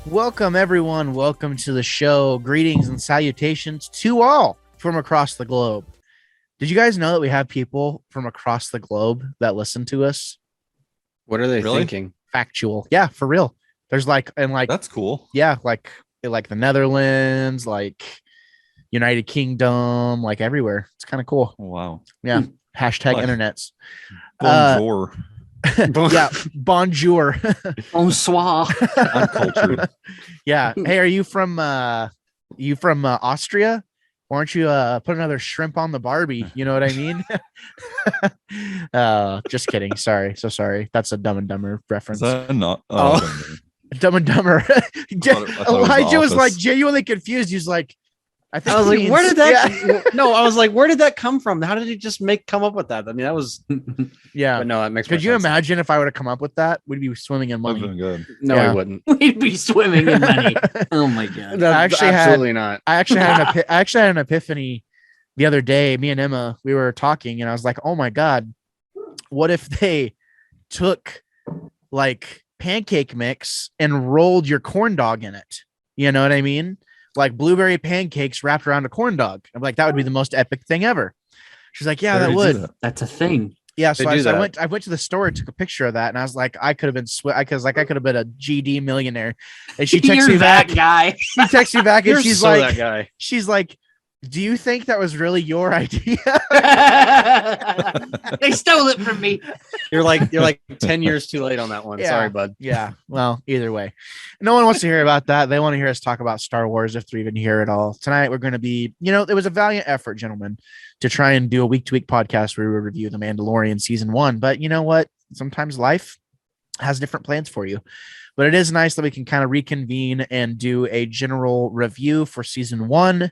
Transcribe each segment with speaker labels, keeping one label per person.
Speaker 1: Welcome, everyone. Welcome to the show. Greetings and salutations to all from across the globe. Did you guys know that we have people from across the globe that listen to us?
Speaker 2: What are they thinking?
Speaker 1: Factual. Yeah, for real. There's
Speaker 3: that's cool.
Speaker 1: Yeah, like the Netherlands, like United Kingdom, like everywhere. It's kind of cool.
Speaker 3: Oh, wow.
Speaker 1: Yeah. Hashtag internets.
Speaker 3: Bonjour.
Speaker 1: Yeah, bonjour.
Speaker 2: Bonsoir.
Speaker 3: Uncultured.
Speaker 1: Yeah. Hey, are you from Austria? Why don't you put another shrimp on the Barbie? You know what I mean? Just kidding. Sorry. So sorry. That's a Dumb and Dumber reference.
Speaker 3: Is that not?
Speaker 1: Dumb and Dumber. Elijah was like genuinely confused. He's like,
Speaker 2: I was like, where did that? No, I was like, where did that come from? How did he just come up with that? I mean, that was
Speaker 1: yeah.
Speaker 2: But no, that makes.
Speaker 1: Could you imagine if I would have come up with that? We'd be swimming in money.
Speaker 3: Good.
Speaker 2: No, we wouldn't. We'd be swimming in money. Oh my god! Absolutely not.
Speaker 1: I actually had an epiphany the other day. Me and Emma, we were talking, and I was like, oh my god, what if they took like pancake mix and rolled your corn dog in it? You know what I mean? Like blueberry pancakes wrapped around a corn dog. I'm like, that would be the most epic thing ever. She's like, yeah, that would.
Speaker 2: That's a thing.
Speaker 1: Yeah. So I went to the store and took a picture of that, and I was like, I could have been I could have been a GD millionaire. And she texts me back,
Speaker 2: guy.
Speaker 1: She texts me back, and she's like,
Speaker 2: that guy.
Speaker 1: She's like, do you think that was really your idea?
Speaker 2: They stole it from me. You're like 10 years too late on that one.
Speaker 1: Yeah.
Speaker 2: Sorry, bud.
Speaker 1: Yeah. Well, either way, no one wants to hear about that. They want to hear us talk about Star Wars, if they're even here at all. Tonight, we're going to be, it was a valiant effort, gentlemen, to try and do a week-to-week podcast where we review The Mandalorian season 1. But you know what? Sometimes life has different plans for you. But it is nice that we can kind of reconvene and do a general review for season 1,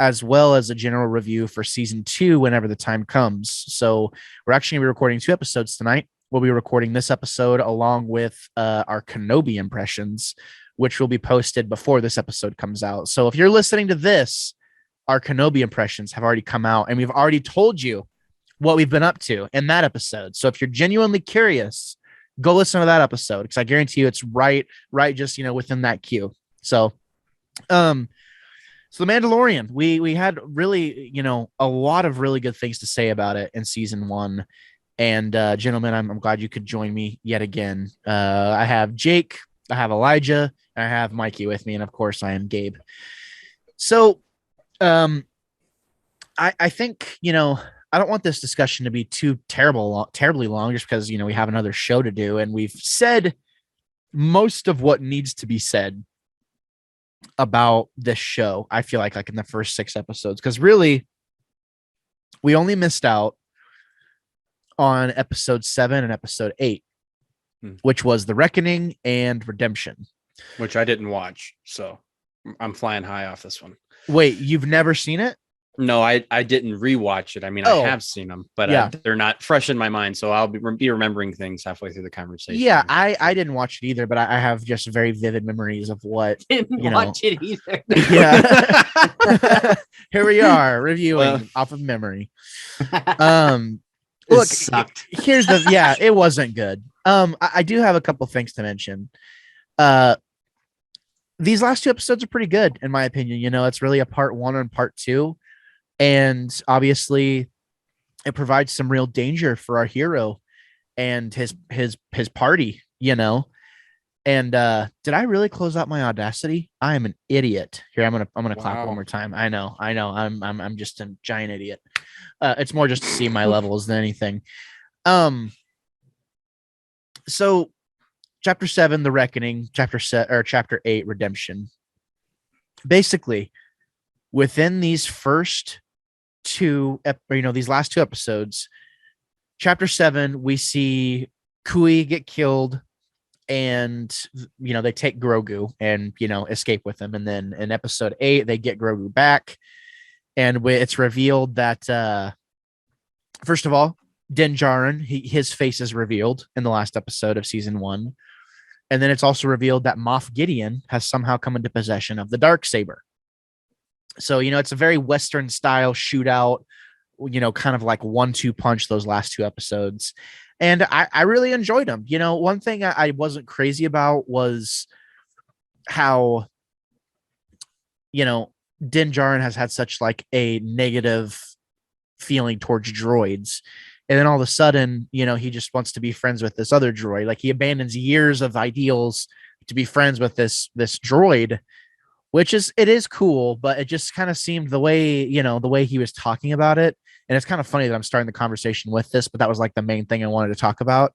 Speaker 1: as well as a general review for season 2 whenever the time comes. So we're actually going to be recording 2 episodes tonight. We'll be recording this episode along with our Kenobi impressions, which will be posted before this episode comes out. So if you're listening to this, our Kenobi impressions have already come out, and we've already told you what we've been up to in that episode. So if you're genuinely curious, go listen to that episode, because I guarantee you it's right just, within that queue. So, So The Mandalorian, we had really, a lot of really good things to say about it in season 1. And gentlemen, I'm glad you could join me yet again. I have Jake, I have Elijah, and I have Mikey with me. And of course I am Gabe. So I think, I don't want this discussion to be too terribly long, just because, we have another show to do. And we've said most of what needs to be said about this show, I feel like in the first 6 episodes, because really we only missed out on episode 7 and episode 8, which was The Reckoning and Redemption,
Speaker 2: which I didn't watch, so I'm flying high off this one.
Speaker 1: Wait, you've never seen it?
Speaker 2: No, I didn't rewatch it. I mean, I have seen them, but they're not fresh in my mind. So I'll be remembering things halfway through the conversation.
Speaker 1: Yeah, I didn't watch it either, but I have just very vivid memories of what.
Speaker 2: Watch it either.
Speaker 1: Yeah. Here we are reviewing off of memory. Look,
Speaker 2: sucked.
Speaker 1: It wasn't good. I do have a couple things to mention. These last 2 episodes are pretty good, in my opinion. It's really a part 1 and part 2. And obviously it provides some real danger for our hero and his party, And did I really close out my Audacity? I am an idiot. Here, I'm gonna clap one more time. I know. I'm just a giant idiot. It's more just to see my levels than anything. So chapter 7, The Reckoning, chapter 8, Redemption. Basically, within these first 2, these last 2 episodes, chapter 7, we see Kui get killed, and they take Grogu and escape with him. And then in episode 8, they get Grogu back, and it's revealed that first of all, Din Djarin, his face is revealed in the last episode of season 1. And then it's also revealed that Moff Gideon has somehow come into possession of the Darksaber. So, it's a very Western style shootout, kind of like 1-2 punch those last 2 episodes. And I really enjoyed them. One thing I wasn't crazy about was how, Din Djarin has had such like a negative feeling towards droids. And then all of a sudden, he just wants to be friends with this other droid. Like he abandons years of ideals to be friends with this droid, which it is cool, but it just kind of seemed the way he was talking about it. And it's kind of funny that I'm starting the conversation with this, but that was like the main thing I wanted to talk about.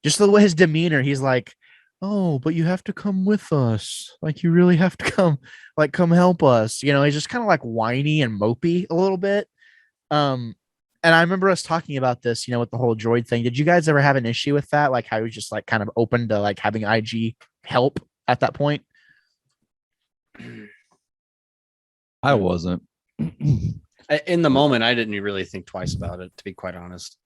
Speaker 1: Just the way his demeanor, he's like, oh, but you have to come with us. Like you really have to come help us. He's just kind of like whiny and mopey a little bit. And I remember us talking about this, with the whole droid thing. Did you guys ever have an issue with that? Like how he was just like kind of open to like having IG help at that point?
Speaker 3: I wasn't.
Speaker 2: In the moment, I didn't really think twice about it, to be quite honest.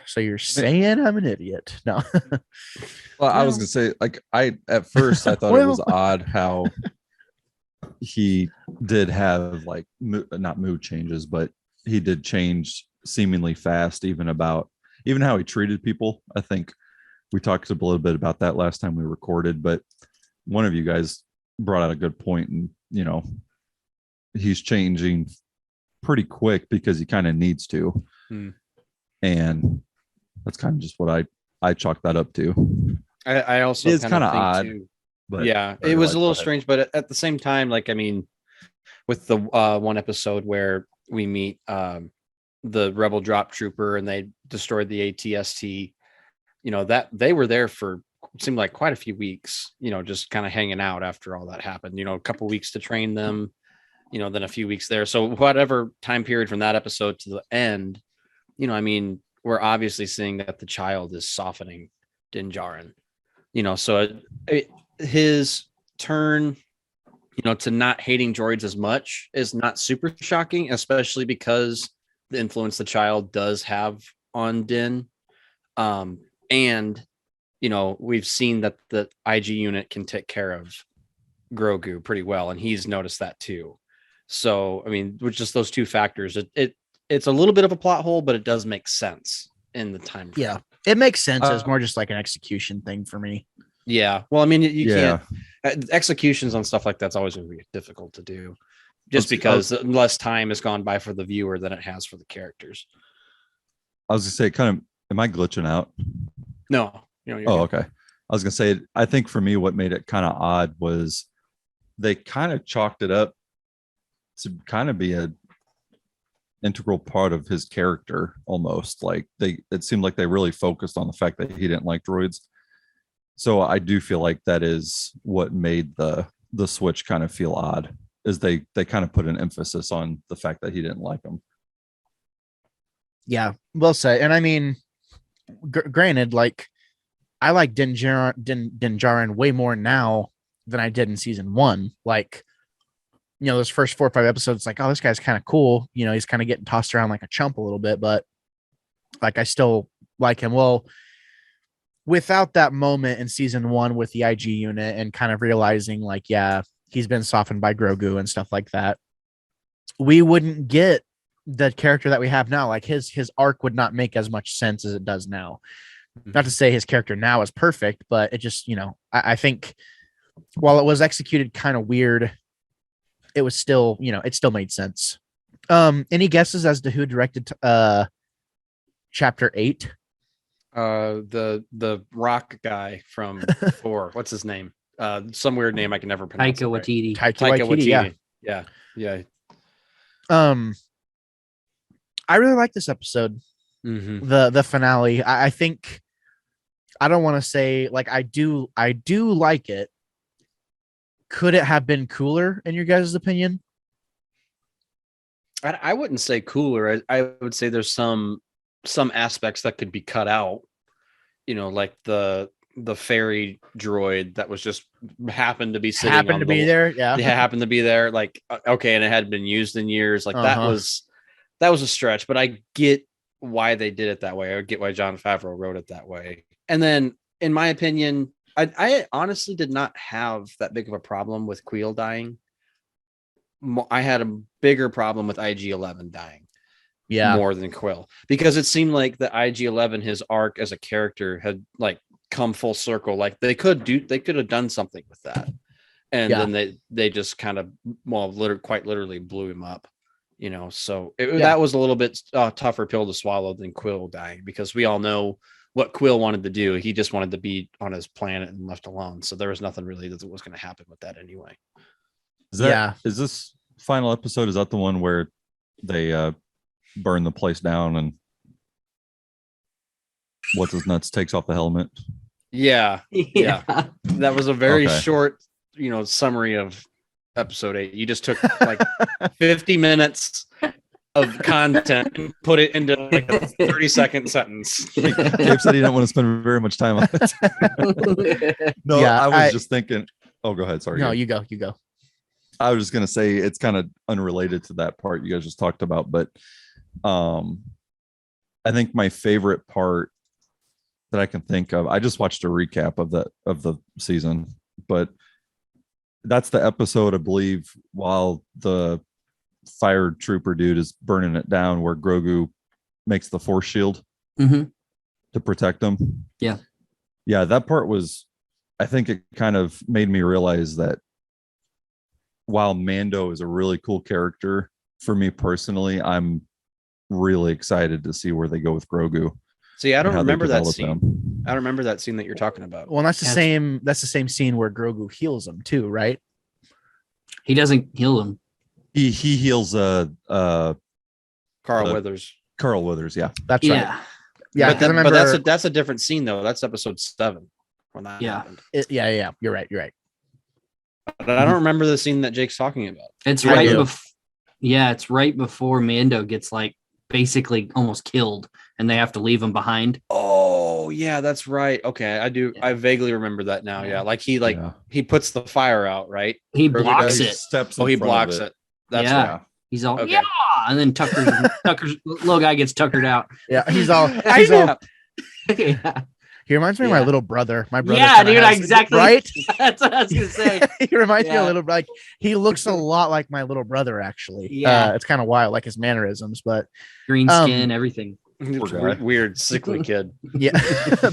Speaker 1: So you're saying I'm an idiot? No.
Speaker 3: Well, I was gonna say, like, at first I thought it was odd how he did have like not mood changes, but he did change seemingly fast, even how he treated people. I think we talked a little bit about that last time we recorded, but one of you guys brought out a good point, and he's changing pretty quick because he kind of needs to. And that's kind of just what I chalked that up to.
Speaker 2: I also
Speaker 3: it's kind of odd
Speaker 2: too,
Speaker 3: but
Speaker 2: yeah, it was a little strange, but at the same time, like, I mean, with the one episode where we meet the rebel drop trooper and they destroyed the ATST, that they were there for seemed like quite a few weeks, just kind of hanging out after all that happened, a couple weeks to train them, then a few weeks there. So whatever time period from that episode to the end, I mean, we're obviously seeing that the child is softening Din Djarin, so his turn, to not hating droids as much is not super shocking, especially because the influence the child does have on Din. And, we've seen that the IG unit can take care of Grogu pretty well, and he's noticed that too. So, I mean, with just those two factors, it's a little bit of a plot hole, but it does make sense in the time frame.
Speaker 1: Yeah, it makes sense. It's more just like an execution thing for me.
Speaker 2: Yeah. Well, I mean, you can't executions on stuff like that's always going to be difficult to do, just because less time has gone by for the viewer than it has for the characters.
Speaker 3: I was gonna say, am I glitching out?
Speaker 2: No. You're
Speaker 3: good. Okay. I was gonna say, I think for me, what made it kind of odd was they kind of chalked it up to kind of be a integral part of his character, almost. Like it seemed like they really focused on the fact that he didn't like droids. So I do feel like that is what made the switch kind of feel odd, is they kind of put an emphasis on the fact that he didn't like them.
Speaker 1: Yeah, well said. And I mean, granted, like I like Din Djarin way more now than I did in season 1. Like, those first 4 or 5 episodes, like, oh, this guy's kind of cool. He's kind of getting tossed around like a chump a little bit, but like I still like him. Well, without that moment in season 1 with the IG unit and kind of realizing like, yeah, he's been softened by Grogu and stuff like that, we wouldn't get the character that we have now. Like his arc would not make as much sense as it does now. Not to say his character now is perfect, but it just, I think while it was executed kind of weird, it was still, it still made sense. Any guesses as to who directed chapter 8?
Speaker 2: The rock guy from 4. What's his name? Some weird name I can never pronounce.
Speaker 4: Taika Waititi.
Speaker 2: Taika Waititi. Yeah.
Speaker 1: I really like this episode.
Speaker 2: Mm-hmm.
Speaker 1: The finale. I think, I don't want to say like I do like it. Could it have been cooler in your guys' opinion?
Speaker 2: I wouldn't say cooler. I would say there's some aspects that could be cut out. Like the fairy droid that was just happened to be sitting
Speaker 1: there. Yeah.
Speaker 2: It happened to be there. Like, okay. And it hadn't been used in years. Like that was a stretch, but I get why they did it that way. I get why Jon Favreau wrote it that way. And then in my opinion, I honestly did not have that big of a problem with Queel dying. I had a bigger problem with IG-11 dying. more than Quill, because it seemed like the IG-11, his arc as a character, had like come full circle. Like they could have done something with that, and then they just kind of quite literally blew him up. So that was a little bit tougher pill to swallow than Quill dying, because we all know what Quill wanted to do. He just wanted to be on his planet and left alone. So there was nothing really that was going to happen with that anyway.
Speaker 3: Is this final episode? Is that the one where they burn the place down and what's his nuts takes off the helmet? Yeah. That was a very short, summary of episode 8. You just took like 50 minutes of content and put it into like a 30-second sentence. Gabe said he didn't want to spend very much time on it. No, I was just thinking. Oh, go ahead. Sorry.
Speaker 1: No, you go.
Speaker 3: I was just gonna say it's kind of unrelated to that part you guys just talked about, but I think my favorite part that I can think of, I just watched a recap of the season, but that's the episode, I believe, while the fire trooper dude is burning it down, where Grogu makes the force shield to protect him.
Speaker 4: Yeah,
Speaker 3: that part was, I think it kind of made me realize that while Mando is a really cool character, for me personally, I'm really excited to see where they go with Grogu.
Speaker 2: See, I don't remember that scene. I don't remember that scene that you're talking about.
Speaker 1: Well, that's the same. That's the same scene where Grogu heals him too, right?
Speaker 4: He doesn't heal him.
Speaker 3: He heals
Speaker 2: Carl Weathers.
Speaker 3: Carl Weathers, yeah.
Speaker 1: That's right.
Speaker 4: Yeah,
Speaker 2: but that's a different scene though. That's episode 7 when that happened.
Speaker 1: You're right.
Speaker 2: But I don't remember the scene that Jake's talking about.
Speaker 4: It's right before. Yeah, it's right before Mando gets like basically almost killed, and they have to leave him behind.
Speaker 2: Oh yeah, that's right. Okay, I do. I vaguely remember that now. Yeah, like he puts the fire out, right?
Speaker 4: He blocks it.
Speaker 2: He blocks it. That's right.
Speaker 4: He's all and then Tucker's little guy gets tuckered out.
Speaker 1: Yeah, he's all.
Speaker 4: Yeah.
Speaker 1: He reminds me of my little brother. My brother.
Speaker 4: Yeah, dude, exactly.
Speaker 1: Right?
Speaker 4: That's what I was gonna say.
Speaker 1: He reminds me a little, like he looks a lot like my little brother. Actually, it's kind of wild, like his mannerisms, but
Speaker 4: green skin, everything.
Speaker 2: Weird, sickly kid.
Speaker 1: Yeah,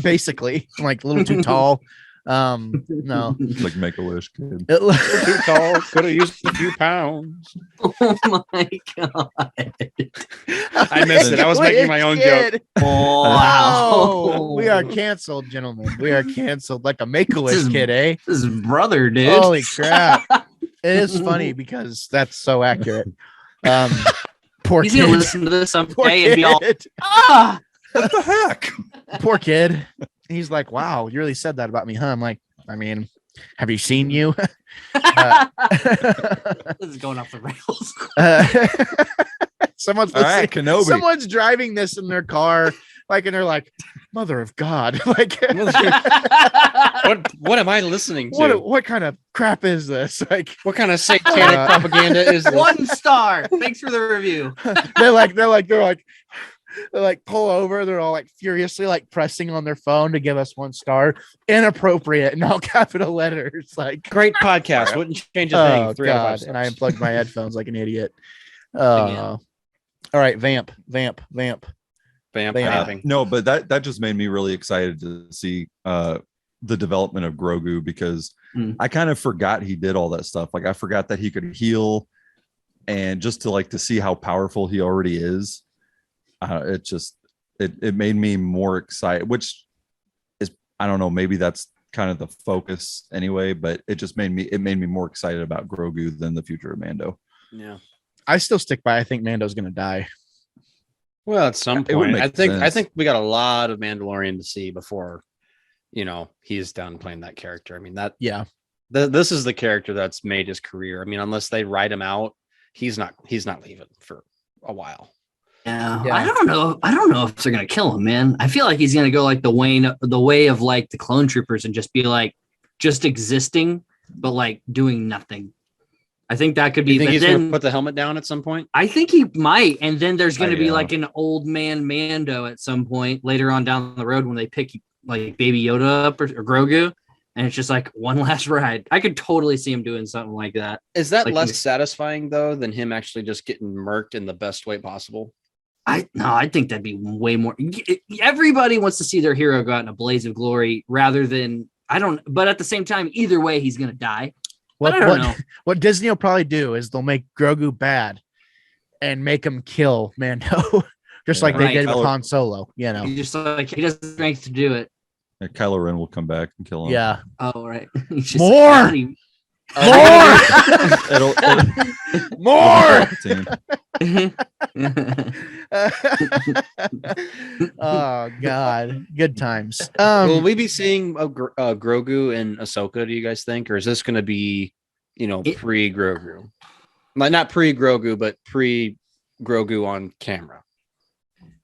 Speaker 1: basically, like a little too tall. No,
Speaker 3: like Make-A-Wish kid.
Speaker 2: Too tall. Could have used a few pounds.
Speaker 4: Oh my god!
Speaker 2: I missed it. I was making my own joke.
Speaker 4: Oh,
Speaker 1: wow! We are canceled, gentlemen. We are canceled. Like a Make-A-Wish kid, eh?
Speaker 4: This is brother, dude.
Speaker 1: Holy crap! It is funny because that's so accurate. Poor
Speaker 4: He's
Speaker 1: kid.
Speaker 4: gonna listen to this someday and be all,
Speaker 3: what the heck?
Speaker 1: Poor kid. He's like, wow, you really said that about me, huh? I'm like, I mean, have you seen you?
Speaker 4: This is going off the rails.
Speaker 1: Someone's
Speaker 3: Kenobi.
Speaker 1: Someone's driving this in their car, like, and they're like, "Mother of God!" Like,
Speaker 2: what am I listening to?
Speaker 1: What kind of crap is this? Like,
Speaker 2: what kind of satanic propaganda is this?
Speaker 4: 1 star. Thanks for the review.
Speaker 1: they're like pull over. They're all like furiously like pressing on their phone to give us 1 star. Inappropriate in all capital letters. Like,
Speaker 2: great podcast. Wouldn't change a thing. 3 out of 5 stars.
Speaker 1: And I unplugged my headphones like an idiot. All right, vamp.
Speaker 3: No, but that just made me really excited to see the development of Grogu, because I kind of forgot he did all that stuff. Like I forgot that he could heal, and just to see how powerful he already is. It made me more excited, which is, I don't know, maybe that's kind of the focus anyway, but it made me more excited about Grogu than the future of Mando.
Speaker 2: Yeah.
Speaker 1: I still stick by, I think Mando's going to die.
Speaker 2: Well, at some point, I think we got a lot of Mandalorian to see before, he's done playing that character. I mean, this is the character that's made his career. I mean, unless they write him out, he's not leaving for a while.
Speaker 4: Yeah. I don't know if they're gonna kill him, man. I feel like he's gonna go like the way of like the clone troopers and just be like just existing, but like doing nothing. I think that could be.
Speaker 2: You think he's gonna put the helmet down at some point?
Speaker 4: I think he might, and then there's gonna be like an old man Mando at some point later on down the road when they pick like Baby Yoda up or Grogu, and it's just like one last ride. I could totally see him doing something like that.
Speaker 2: Is that less satisfying though than him actually just getting murked in the best way possible?
Speaker 4: I think that'd be way more. Everybody wants to see their hero go out in a blaze of glory rather than but at the same time, either way, he's gonna die. But I don't know.
Speaker 1: What Disney will probably do is they'll make Grogu bad and make him kill Mando, just like they did with Han Solo. You know,
Speaker 4: he just like he doesn't have strength to do it.
Speaker 3: And Kylo Ren will come back and kill him.
Speaker 1: Yeah.
Speaker 4: Oh right.
Speaker 1: More. More.
Speaker 3: It'll
Speaker 1: More. Oh God, good times.
Speaker 2: Will we be seeing Grogu and Ahsoka? Do you guys think, or is this going to be, pre Grogu? Like not pre Grogu, but pre Grogu on camera.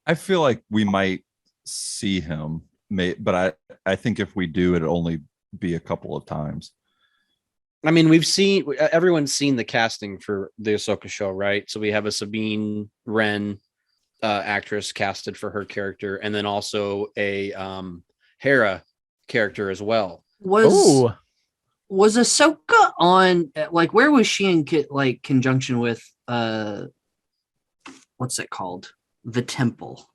Speaker 3: I feel like we might see him, but I think if we do, it'll only be a couple of times.
Speaker 2: I mean, everyone's seen the casting for the Ahsoka show, right? So we have a Sabine Wren actress casted for her character, and then also a Hera character as well.
Speaker 4: Was Ahsoka on, like, where was she in conjunction with what's it called? The temple.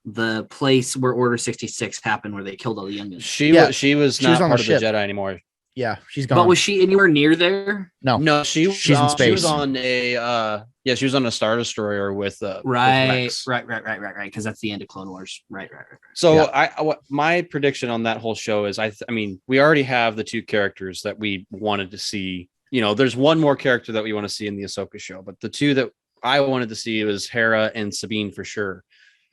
Speaker 4: The place where Order 66 happened, where they killed all the youngins.
Speaker 2: She was not part of the Jedi anymore.
Speaker 1: Yeah, she's gone.
Speaker 4: But was she anywhere near there?
Speaker 1: No,
Speaker 2: she's
Speaker 1: in space.
Speaker 2: She was on she was on a Star Destroyer with
Speaker 4: right, because that's the end of Clone Wars. Right.
Speaker 2: So my prediction on that whole show is, I mean, we already have the two characters that we wanted to see. There's one more character that we want to see in the Ahsoka show, but the two that I wanted to see was Hera and Sabine for sure.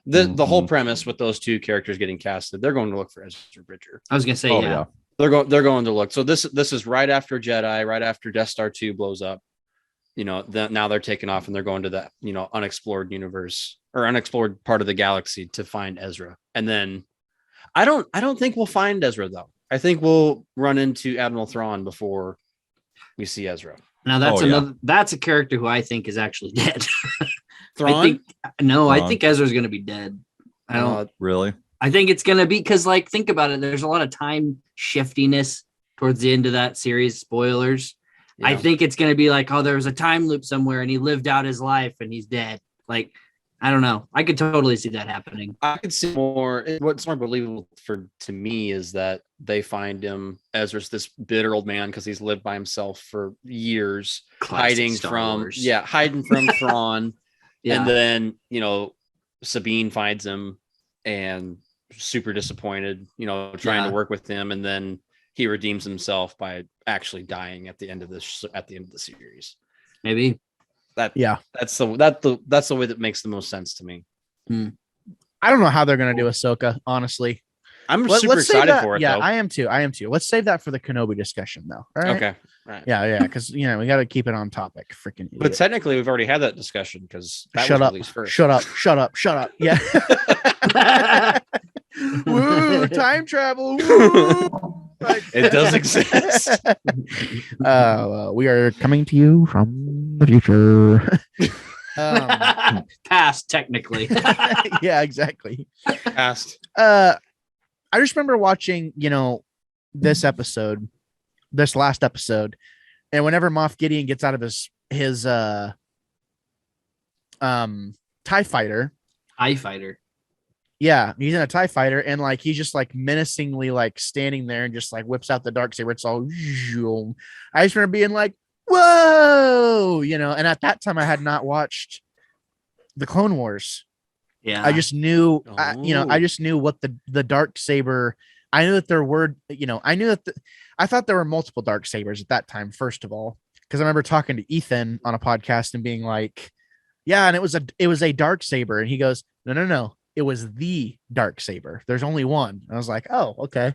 Speaker 2: The whole premise with those two characters getting casted, they're going to look for Ezra Bridger.
Speaker 4: I was gonna say, yeah.
Speaker 2: They're going to look. So this is right after Jedi, right after Death Star 2 blows up. Now they're taking off and they're going to that unexplored universe or unexplored part of the galaxy to find Ezra. And then I don't think we'll find Ezra though. I think we'll run into Admiral Thrawn before we see Ezra.
Speaker 4: Now that's a character who I think is actually dead.
Speaker 2: Thrawn?
Speaker 4: I think Ezra's going to be dead. I don't
Speaker 3: really.
Speaker 4: I think it's going to be because, like, think about it. There's a lot of time shiftiness towards the end of that series. Spoilers. Yeah. I think it's going to be like, oh, there was a time loop somewhere and he lived out his life and he's dead. Like, I don't know. I could totally see that happening.
Speaker 2: I could see more. What's more believable to me is that they find him, Ezra's this bitter old man because he's lived by himself for years, hiding from Thrawn. Yeah. And then, Sabine finds him and super disappointed, trying to work with him, and then he redeems himself by actually dying at the end of the series.
Speaker 4: Maybe
Speaker 2: that's the way that makes the most sense to me.
Speaker 1: I don't know how they're gonna do Ahsoka, honestly.
Speaker 2: I'm super excited for it.
Speaker 1: Yeah,
Speaker 2: though.
Speaker 1: I am too. Let's save that for the Kenobi discussion, though. All right.
Speaker 2: Okay. Right.
Speaker 1: Yeah, because we got to keep it on topic. Freaking idiot.
Speaker 2: But technically, we've already had that discussion because
Speaker 1: shut up. Shut up. Yeah. Woo! Time travel. Woo!
Speaker 2: It does exist.
Speaker 1: We are coming to you from the future.
Speaker 4: Past, technically.
Speaker 1: Yeah, exactly.
Speaker 2: Past.
Speaker 1: I just remember watching, this last episode, and whenever Moff Gideon gets out of his TIE fighter. Yeah, he's in a TIE fighter, and like he's just like menacingly like standing there and just like whips out the darksaber. It's all. I just remember being like, "Whoa!" And at that time I had not watched the Clone Wars.
Speaker 4: Yeah,
Speaker 1: I just knew, I just knew what the darksaber. I knew that there were, I thought there were multiple darksabers at that time. First of all, because I remember talking to Ethan on a podcast and being like, "Yeah," and it was a darksaber, and he goes, "No, it was the darksaber. There's only one." I was like, "Oh, okay."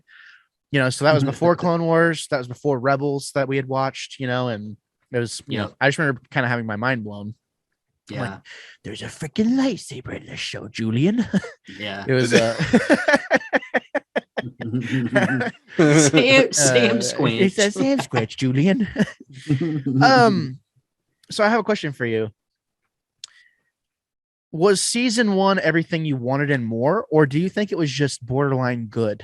Speaker 1: So that was before Clone Wars. That was before Rebels that we had watched. And it was, I just remember kind of having my mind blown.
Speaker 4: Yeah,
Speaker 1: like, there's a freaking lightsaber in this show, Julian.
Speaker 4: Yeah,
Speaker 1: it was
Speaker 4: Sam Squinch.
Speaker 1: It's a Sam Squinch, Julian. So I have a question for you. Was season 1 everything you wanted and more, or do you think it was just borderline good?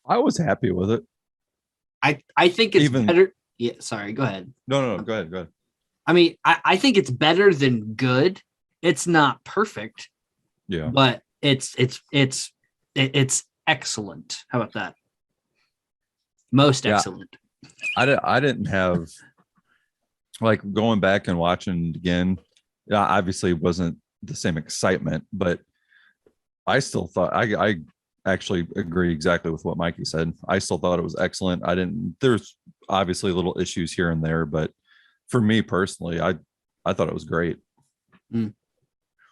Speaker 3: I was happy with it.
Speaker 4: I think it's better. Yeah, sorry, go ahead.
Speaker 3: No, go ahead.
Speaker 4: I mean, I think it's better than good. It's not perfect,
Speaker 3: Yeah.
Speaker 4: but it's excellent. How about that? Most
Speaker 3: Yeah.
Speaker 4: excellent.
Speaker 3: I didn't have like going back and watching it again. Yeah, obviously it wasn't the same excitement, but I still thought I actually agree exactly with what Mikey said. I still thought it was excellent. There's obviously little issues here and there, but for me personally, I thought it was great.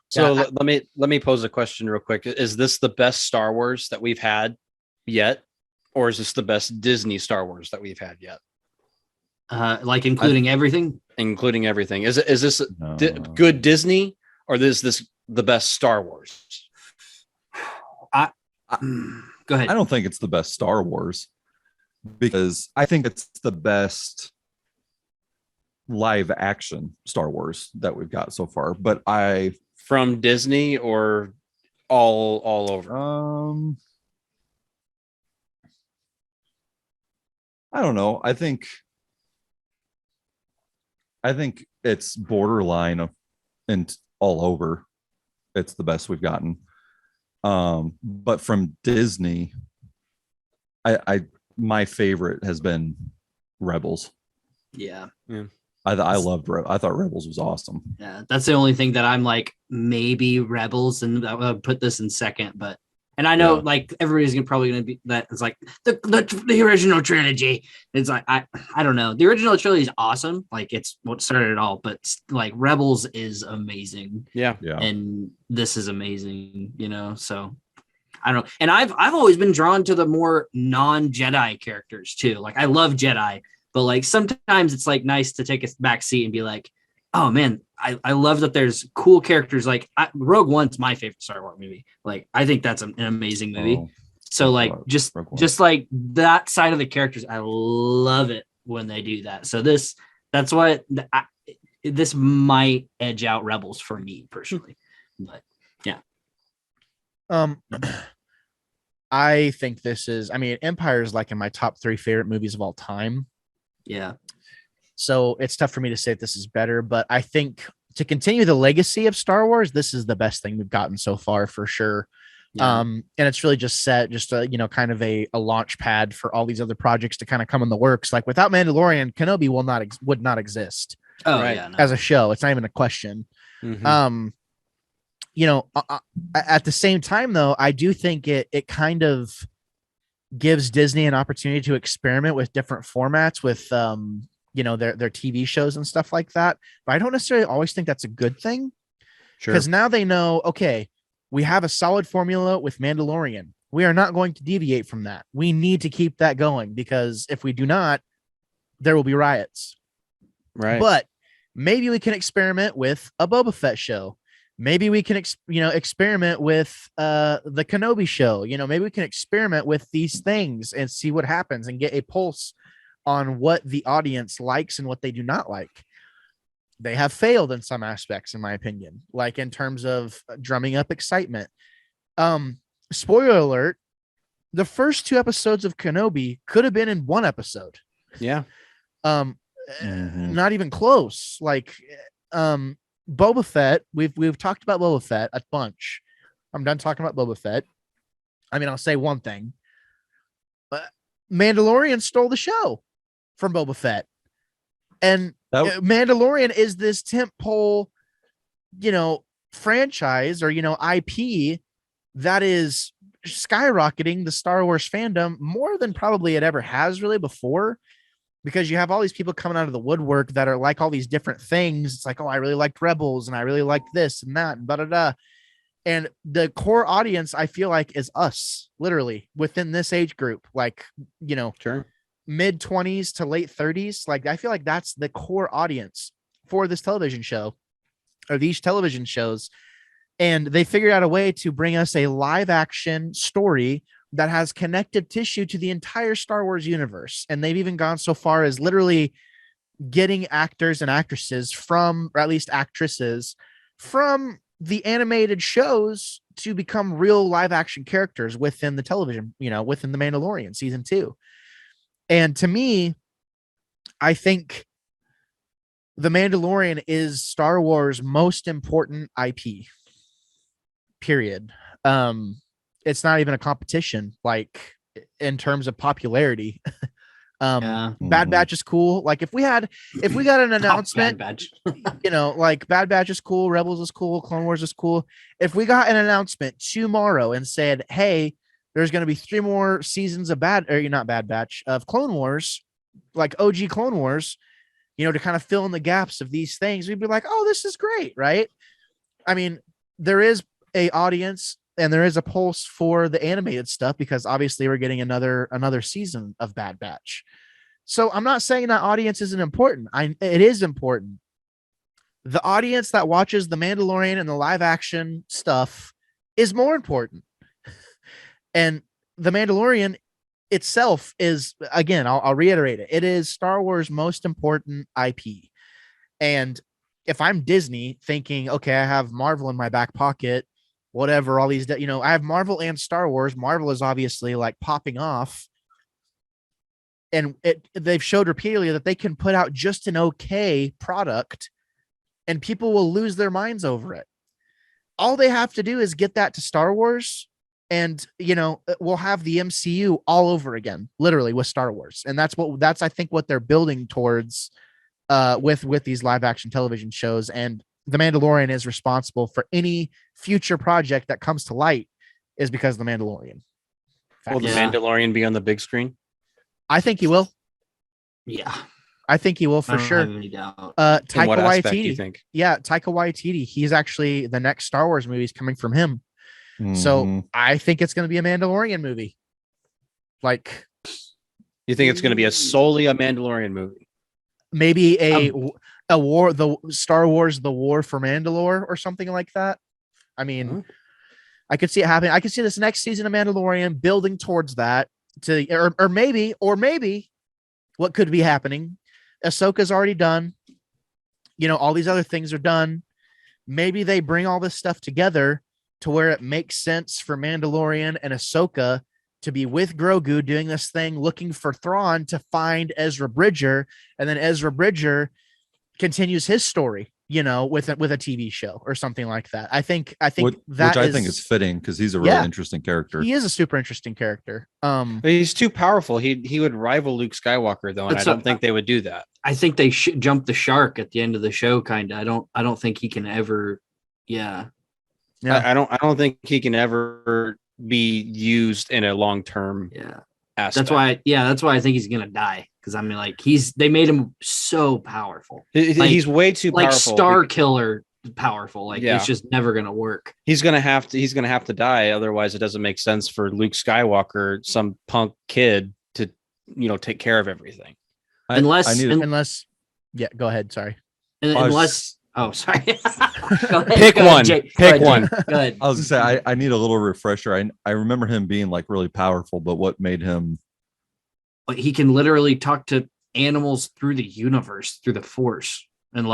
Speaker 2: So let me pose a question real quick. Is this the best Star Wars that we've had yet, or is this the best Disney Star Wars that we've had yet?
Speaker 4: Like including everything?
Speaker 2: Including everything. Is this
Speaker 3: No.
Speaker 2: good Disney, or is this the best Star Wars?
Speaker 4: Go ahead.
Speaker 3: I don't think it's the best Star Wars because I think it's the best live action Star Wars that we've got so far. But
Speaker 2: From Disney or all over?
Speaker 3: I don't know. I think it's borderline and all over. It's the best we've gotten. But from Disney, my favorite has been Rebels.
Speaker 4: Yeah.
Speaker 3: I loved I thought Rebels was awesome.
Speaker 4: Yeah, that's the only thing that I'm like, maybe Rebels, and I'll put this in second. But and I know like everybody's probably gonna be that. It's like the original trilogy. It's like I don't know. The original trilogy is awesome. Like it's what started it all. But like Rebels is amazing.
Speaker 2: Yeah.
Speaker 4: And this is amazing. So I don't know. And I've always been drawn to the more non-Jedi characters too. Like I love Jedi. But like sometimes it's like nice to take a back seat and be like, oh man, I love that there's cool characters. Like Rogue One's my favorite Star Wars movie. Like I think that's an amazing movie. So like just like that side of the characters, I love it when they do that. So this might edge out Rebels for me personally. But yeah.
Speaker 1: I think Empire is like in my top 3 favorite movies of all time.
Speaker 4: Yeah.
Speaker 1: So it's tough for me to say if this is better, but I think to continue the legacy of Star Wars, this is the best thing we've gotten so far for sure. Yeah. And it's really just set kind of a launch pad for all these other projects to kind of come in the works. Like without Mandalorian, Kenobi would not exist.
Speaker 4: Oh right. Yeah, no.
Speaker 1: As a show. It's not even a question. Mm-hmm. At the same time though, I do think it kind of gives Disney an opportunity to experiment with different formats with their TV shows and stuff like that. But I don't necessarily always think that's a good thing. Sure. Because now they know, okay, we have a solid formula with Mandalorian. We are not going to deviate from that. We need to keep that going because if we do not, there will be riots.
Speaker 2: Right.
Speaker 1: But maybe we can experiment with a Boba Fett show. Maybe we can, experiment with the Kenobi show. Maybe we can experiment with these things and see what happens and get a pulse on what the audience likes and what they do not like. They have failed in some aspects, in my opinion, like in terms of drumming up excitement. Spoiler alert, the first 2 episodes of Kenobi could have been in 1 episode.
Speaker 2: Yeah.
Speaker 1: Not even close. Like, Boba Fett, we've talked about Boba Fett a bunch. I'm done talking about Boba Fett. I mean, I'll say one thing. Mandalorian stole the show from Boba Fett. And Mandalorian is this tentpole, franchise or, IP that is skyrocketing the Star Wars fandom more than probably it ever has really before. Because you have all these people coming out of the woodwork that are like all these different things. It's like, oh, I really liked Rebels and I really liked this and that and da-da-da. And the core audience, I feel like, is us, literally, within this age group. Like,
Speaker 2: sure.
Speaker 1: mid-20s to late 30s. Like, I feel like that's the core audience for this television show or these television shows. And they figured out a way to bring us a live action story that has connective tissue to the entire Star Wars universe. And they've even gone so far as literally getting actors and actresses from, or at least actresses from the animated shows to become real live action characters within the television, within the Mandalorian season 2. And to me, I think The Mandalorian is Star Wars' most important IP. Period. It's not even a competition, like in terms of popularity. Bad Batch is cool. Like if we got an announcement,
Speaker 4: Bad Batch.
Speaker 1: like Bad Batch is cool, Rebels is cool, Clone Wars is cool. If we got an announcement tomorrow and said, hey, there's going to be 3 more seasons of not Bad Batch, of Clone Wars, like OG Clone Wars, to kind of fill in the gaps of these things, we'd be like, oh, this is great, right? I mean, there is a audience and there is a pulse for the animated stuff because obviously we're getting another season of Bad Batch. So I'm not saying that audience isn't important. It is important. The audience that watches The Mandalorian and the live action stuff is more important. And The Mandalorian itself is, again, I'll reiterate it. It is Star Wars' most important IP. And if I'm Disney thinking, okay, I have Marvel in my back pocket, whatever, all these, I have Marvel and Star Wars. Marvel is obviously like popping off. And they've showed repeatedly that they can put out just an okay product and people will lose their minds over it. All they have to do is get that to Star Wars and, we'll have the MCU all over again, literally with Star Wars. And that's I think what they're building towards with these live action television shows. And The Mandalorian is responsible for any future project that comes to light is because of The Mandalorian.
Speaker 2: Will The Mandalorian be on the big screen?
Speaker 1: I think he will.
Speaker 4: Yeah.
Speaker 1: I think he will for sure.
Speaker 4: Have any doubt.
Speaker 1: Taika
Speaker 2: what aspect do
Speaker 1: Waititi.
Speaker 2: you think?
Speaker 1: Yeah, Taika Waititi. He's actually the next Star Wars movie is coming from him.
Speaker 3: Mm-hmm.
Speaker 1: So I think it's going to be a Mandalorian movie. Like,
Speaker 2: you think it's going to be solely a Mandalorian movie?
Speaker 1: Maybe a war, the Star Wars, the War for Mandalore or something like that. I mean, I could see it happening. I could see this next season of Mandalorian building towards that or maybe what could be happening. Ahsoka's already done. All these other things are done. Maybe they bring all this stuff together to where it makes sense for Mandalorian and Ahsoka to be with Grogu doing this thing, looking for Thrawn to find Ezra Bridger, and then Ezra Bridger continues his story, with a TV show or something like that. I think which
Speaker 3: I think is fitting because he's a really interesting character.
Speaker 1: He is a super interesting character.
Speaker 2: He's too powerful. He would rival Luke Skywalker though, and I don't think they would do that.
Speaker 4: I think they should jump the shark at the end of the show. Kind of. I don't think he can ever. Yeah.
Speaker 2: I don't think he can ever be used in a long-term aspect.
Speaker 4: That's why I think he's gonna die. Because I mean, like they made him so powerful.
Speaker 2: He's way too powerful.
Speaker 4: Like Star Killer powerful. Like it's just never gonna work.
Speaker 2: He's gonna have to die. Otherwise, it doesn't make sense for Luke Skywalker, some punk kid, to take care of everything.
Speaker 1: Unless, go ahead. Sorry.
Speaker 4: Sorry.
Speaker 2: Pick one. Pick one.
Speaker 4: Go ahead.
Speaker 3: I was gonna say I need a little refresher. I remember him being like really powerful, but what made him?
Speaker 4: He can literally talk to animals through the universe, through the Force, and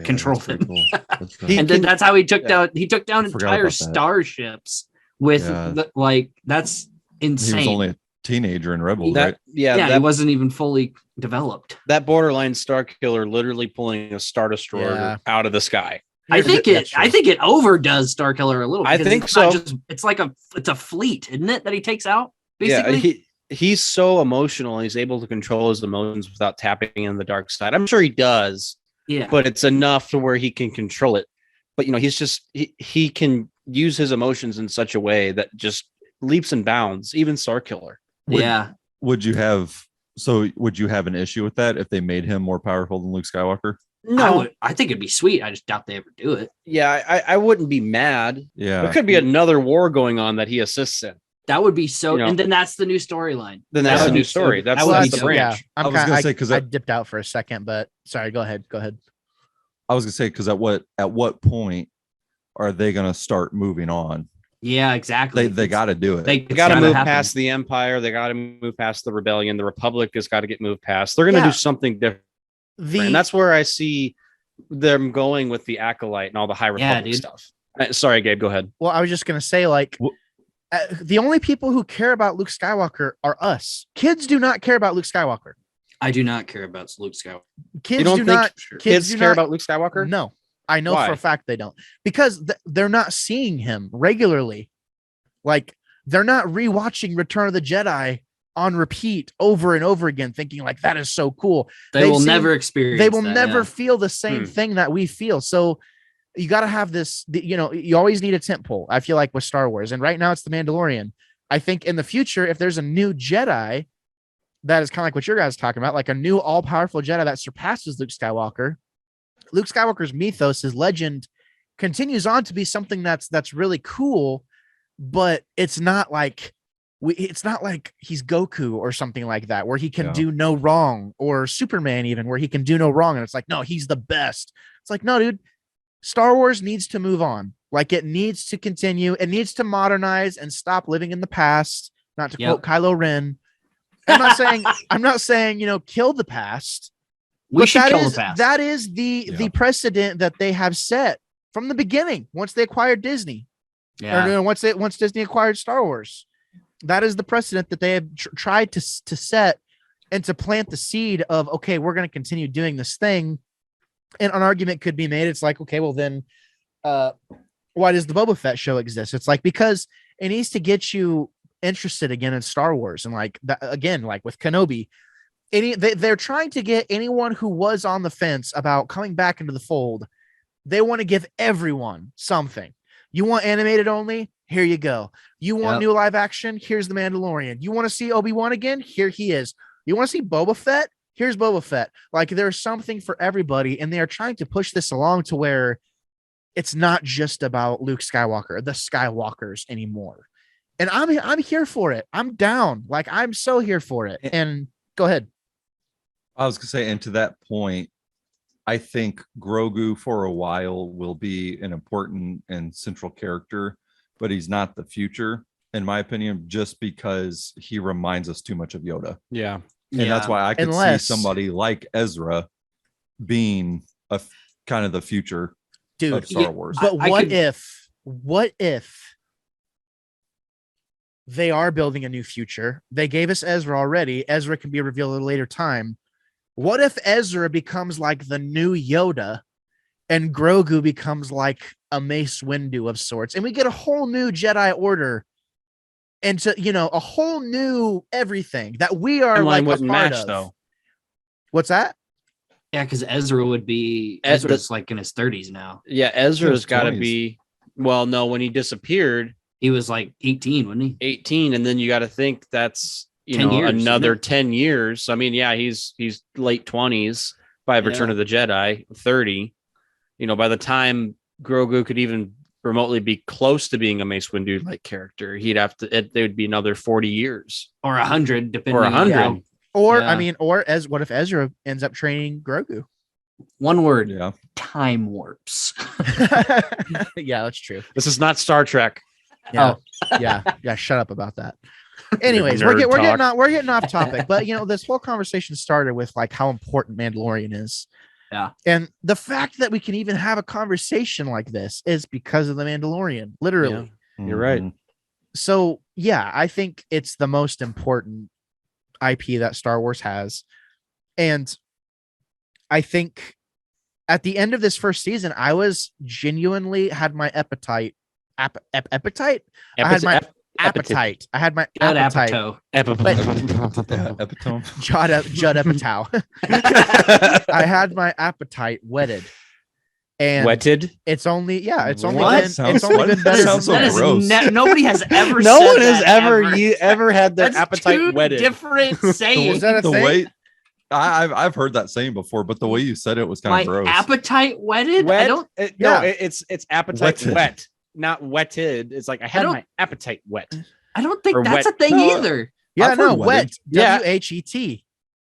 Speaker 4: control them. Cool. Then that's how he took down. He took down entire starships with that's insane.
Speaker 3: He was only a teenager in Rebels, right?
Speaker 4: Yeah, he wasn't even fully developed.
Speaker 2: That borderline Star Killer literally pulling a Star Destroyer out of the sky.
Speaker 4: I think it overdoes Star Killer a little.
Speaker 2: I think so.
Speaker 4: It's a fleet, isn't it, that he takes out? Basically?
Speaker 2: Yeah, he's so emotional. He's able to control his emotions without tapping in the dark side. I'm sure he does.
Speaker 4: Yeah,
Speaker 2: but it's enough to where he can control it. But he can use his emotions in such a way that just leaps and bounds. Even Star Killer.
Speaker 3: Would you have an issue with that if they made him more powerful than Luke Skywalker?
Speaker 4: No, I think it'd be sweet. I just doubt they ever do it.
Speaker 2: Yeah, I wouldn't be mad.
Speaker 3: Yeah,
Speaker 2: there could be another war going on that he assists in.
Speaker 4: That would be so, and then that's the new storyline.
Speaker 2: Then that's the new story. That's the branch.
Speaker 1: Yeah, I was going to say because I dipped out for a second, but sorry, go ahead.
Speaker 3: I was going to say because at what point are they going to start moving on?
Speaker 4: Yeah, exactly.
Speaker 3: They got to do it.
Speaker 2: They got to move past the Empire. They got to move past the Rebellion. The Republic has got to get moved past. They're going to do something different. And that's where I see them going with the Acolyte and all the High Republic stuff. Sorry, Gabe, go ahead.
Speaker 1: Well, I was just going to say, the only people who care about Luke Skywalker are us. Kids do not care about Luke Skywalker.
Speaker 4: I do not care about Luke Skywalker.
Speaker 1: Kids
Speaker 2: You don't
Speaker 1: do
Speaker 2: think
Speaker 1: not.
Speaker 2: kids
Speaker 1: do
Speaker 2: care
Speaker 1: not,
Speaker 2: about Luke Skywalker?
Speaker 1: No, I know
Speaker 2: Why?
Speaker 1: for a fact they don't, because they're not seeing him regularly. Like they're not rewatching Return of the Jedi on repeat over and over again, thinking like that is so cool.
Speaker 4: They will never experience.
Speaker 1: They will
Speaker 4: that,
Speaker 1: never
Speaker 4: yeah.
Speaker 1: feel the same thing that we feel. So you got to have this. You always need a tentpole. I feel like with Star Wars, and right now it's the Mandalorian. I think in the future, if there's a new Jedi that is kind of like what your guys talking about, like a new all-powerful Jedi that surpasses Luke Skywalker's mythos, his legend, continues on to be something that's really cool, but it's not like he's Goku or something like that, where he can do no wrong, or Superman even, where he can do no wrong, and it's like, no, he's the best. It's like, no, dude, Star Wars needs to move on. Like it needs to continue. It needs to modernize and stop living in the past. Not to quote Kylo Ren. I'm not saying, kill the past.
Speaker 4: We should kill the past.
Speaker 1: That is the precedent that they have set from the beginning. Once they acquired Disney, or once Disney acquired Star Wars, that is the precedent that they have tried to set and to plant the seed of, okay, we're going to continue doing this thing. And an argument could be made. It's like, okay, well then, why does the Boba Fett show exist? It's like, because it needs to get you interested again in Star Wars. And like that, again, like with Kenobi, they're trying to get anyone who was on the fence about coming back into the fold. They want to give everyone something. You want animated only? Here you go. You want new live action? Here's the Mandalorian. You want to see Obi-Wan again? Here he is. You want to see Boba Fett? Here's Boba Fett. Like there's something for everybody, and they are trying to push this along to where it's not just about Luke Skywalker, the Skywalkers anymore. And I'm here for it. I'm down. Like I'm so here for it. And go ahead.
Speaker 3: I was gonna say, and to that point, I think Grogu for a while will be an important and central character, but he's not the future, in my opinion, just because he reminds us too much of Yoda.
Speaker 2: Yeah.
Speaker 3: And that's why I could see somebody like Ezra being a kind of the future of Star Wars.
Speaker 1: But what if they are building a new future? They gave us Ezra already. Ezra can be revealed at a later time. What if Ezra becomes like the new Yoda and Grogu becomes like a Mace Windu of sorts, and we get a whole new Jedi Order and a whole new everything that we are like a part of. Though. What's that?
Speaker 4: Yeah, because Ezra's like in his 30s now.
Speaker 2: Yeah, Ezra's got to be. Well, no, when he disappeared,
Speaker 4: he was like 18, wasn't he?
Speaker 2: 18, and then you got to think that's another 10 years. I mean, yeah, he's late 20s by Return of the Jedi, 30. By the time Grogu could even remotely be close to being a Mace Windu like character, he'd have to. There would be another 40 years
Speaker 4: or 100, depending.
Speaker 2: Or 100.
Speaker 1: What if Ezra ends up training Grogu?
Speaker 4: One word. Yeah. Time warps.
Speaker 1: Yeah, that's true.
Speaker 2: This is not Star Trek.
Speaker 1: Yeah. Yeah. Shut up about that. Anyways, we're getting off topic, but this whole conversation started with like how important Mandalorian is.
Speaker 4: Yeah.
Speaker 1: And the fact that we can even have a conversation like this is because of the Mandalorian, literally.
Speaker 2: Yeah. You're right.
Speaker 1: So yeah, I think it's the most important IP that Star Wars has. And I think at the end of this first season, I was genuinely had my appetite. Appetite? I had my appetite. I had my appetite.
Speaker 3: Epitome.
Speaker 1: Judd Apatow. I had my appetite wetted. And
Speaker 2: wetted?
Speaker 1: It's only been better.
Speaker 3: Sounds so gross.
Speaker 4: Nobody has ever
Speaker 2: no one has ever had their appetite wetted.
Speaker 4: Different saying.
Speaker 1: Was that a thing?
Speaker 3: Way I've heard that saying before, but the way you said it was kind of gross.
Speaker 4: Appetite wetted?
Speaker 2: It's appetite
Speaker 3: wetted.
Speaker 2: wet, not wetted. It's like I had my appetite wet.
Speaker 4: I don't think that's a thing either.
Speaker 1: Yeah, no, wet.
Speaker 2: Yeah.
Speaker 1: WHET.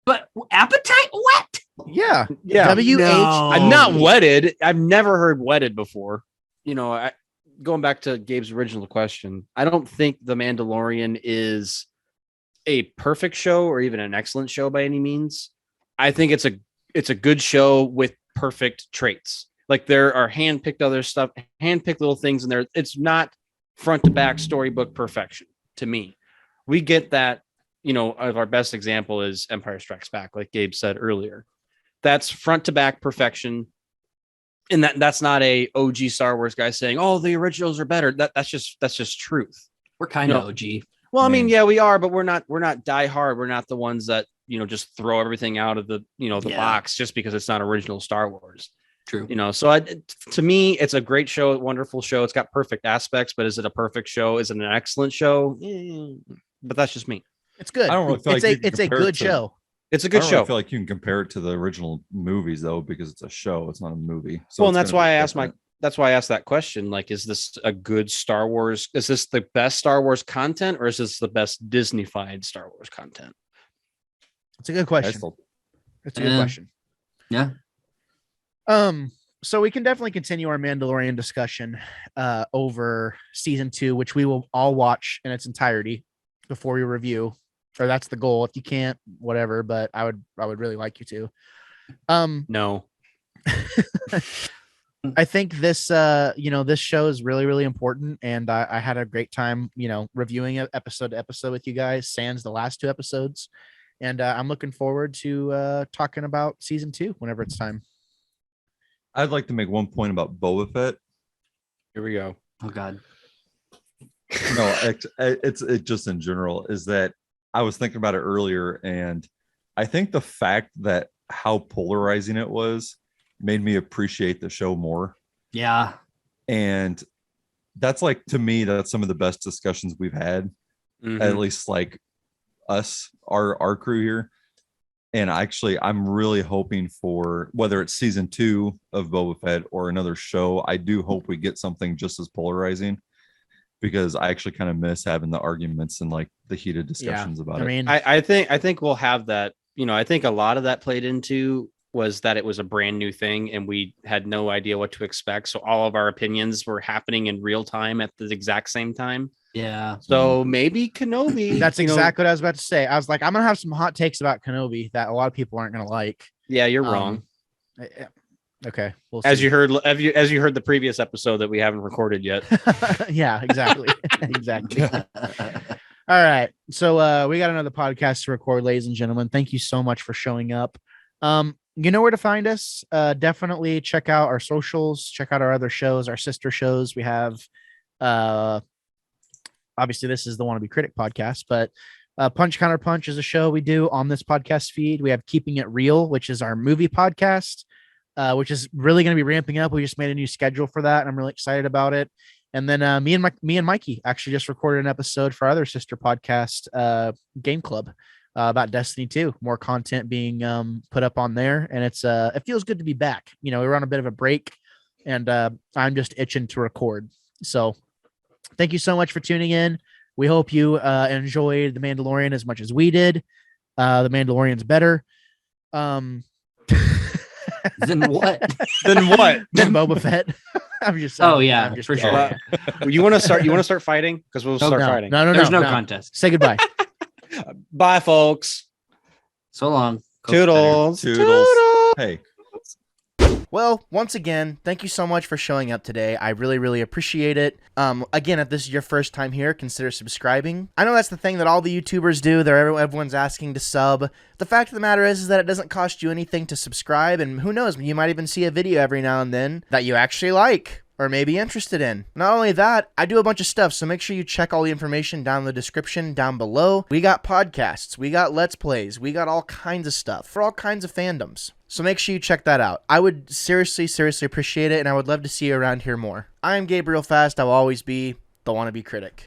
Speaker 4: But appetite wet?
Speaker 1: Yeah.
Speaker 2: WH.
Speaker 4: No.
Speaker 2: I'm not wetted. I've never heard wetted before. Going back to Gabe's original question, I don't think The Mandalorian is a perfect show or even an excellent show by any means. I think it's a good show with perfect traits. Like there are handpicked other stuff, handpicked little things in there. It's not front to back storybook perfection to me. We get that of our best example is Empire Strikes Back, like Gabe said earlier. That's front to back perfection. And that's not a OG Star Wars guy saying, "Oh, the originals are better." That's just truth.
Speaker 4: We're kind of OG.
Speaker 2: Well, I mean, yeah, we are, but we're not die hard. We're not the ones that, just throw everything out of the, the box just because it's not original Star Wars.
Speaker 4: True.
Speaker 2: So to me, it's a great show, a wonderful show. It's got perfect aspects, but is it a perfect show? Is it an excellent show? But that's just me.
Speaker 1: It's good.
Speaker 3: I don't really feel
Speaker 1: it's a good show.
Speaker 2: It's a good show.
Speaker 3: I feel like you can compare it to the original movies though, because it's a show. It's not a movie.
Speaker 2: So and that's why I asked that question. Like, is this a good Star Wars? Is this the best Star Wars content, or is this the best Disney-fied Star Wars content?
Speaker 1: It's a good question. It's a good question.
Speaker 4: Yeah.
Speaker 1: So we can definitely continue our Mandalorian discussion over season 2, which we will all watch in its entirety before we review. Or that's the goal. If you can't, whatever, but I would really like you to.
Speaker 2: No.
Speaker 1: I think this this show is really, really important, and I had a great time, reviewing it episode to episode with you guys, sans the last 2 episodes, and I'm looking forward to talking about season 2 whenever it's time.
Speaker 3: I'd like to make one point about Boba Fett.
Speaker 2: Here we go.
Speaker 4: Oh God.
Speaker 3: No, it's just in general is that I was thinking about it earlier, and I think the fact that how polarizing it was made me appreciate the show more.
Speaker 4: Yeah.
Speaker 3: And that's like, to me, that's some of the best discussions we've had, at least like us, our crew here. And actually, I'm really hoping for, whether it's season 2 of Boba Fett or another show, I do hope we get something just as polarizing, because I actually kind of miss having the arguments and like the heated discussions about it.
Speaker 2: I think we'll have that. I think a lot of that played into was that it was a brand new thing and we had no idea what to expect. So all of our opinions were happening in real time at the exact same time.
Speaker 4: Yeah.
Speaker 2: So maybe Kenobi.
Speaker 1: That's exactly what I was about to say. I was like, I'm going to have some hot takes about Kenobi that a lot of people aren't going to like.
Speaker 2: Yeah, you're wrong.
Speaker 1: Okay. We'll
Speaker 2: as
Speaker 1: see.
Speaker 2: you heard the previous episode that we haven't recorded yet.
Speaker 1: Yeah, exactly. Exactly. All right. So we got another podcast to record, ladies and gentlemen. Thank you so much for showing up. You know where to find us. Definitely check out our socials, check out our other shows, our sister shows. We have obviously this is the Wannabe Critic podcast, but Punch Counter Punch is a show we do on this podcast feed. We have Keeping It Real, which is our movie podcast, which is really going to be ramping up. We just made a new schedule for that, and I'm really excited about it. And then me and Mikey actually just recorded an episode for our other sister podcast, Game Club, about Destiny 2. More content being put up on there, and it feels good to be back. We were on a bit of a break, and I'm just itching to record. So thank you so much for tuning in. We hope you enjoyed The Mandalorian as much as we did. The Mandalorian's better.
Speaker 4: Then what?
Speaker 2: Then what?
Speaker 1: Then Boba Fett. I'm just
Speaker 4: saying, for sure.
Speaker 2: You want to start fighting? Because we'll start fighting.
Speaker 1: No.
Speaker 4: There's no contest.
Speaker 1: Say goodbye.
Speaker 2: Bye, folks.
Speaker 4: So long.
Speaker 2: Toodles.
Speaker 3: Hey.
Speaker 1: Well, once again, thank you so much for showing up today. I really, really appreciate it. Again, if this is your first time here, consider subscribing. I know that's the thing that all the YouTubers do. Everyone's asking to sub. The fact of the matter is that it doesn't cost you anything to subscribe, and who knows, you might even see a video every now and then that you actually like or may be interested in. Not only that, I do a bunch of stuff, so make sure you check all the information down in the description down below. We got podcasts, we got Let's Plays, we got all kinds of stuff for all kinds of fandoms. So make sure you check that out. I would seriously appreciate it, and I would love to see you around here more. I'm Gabriel Fast. I will always be the Wannabe Critic.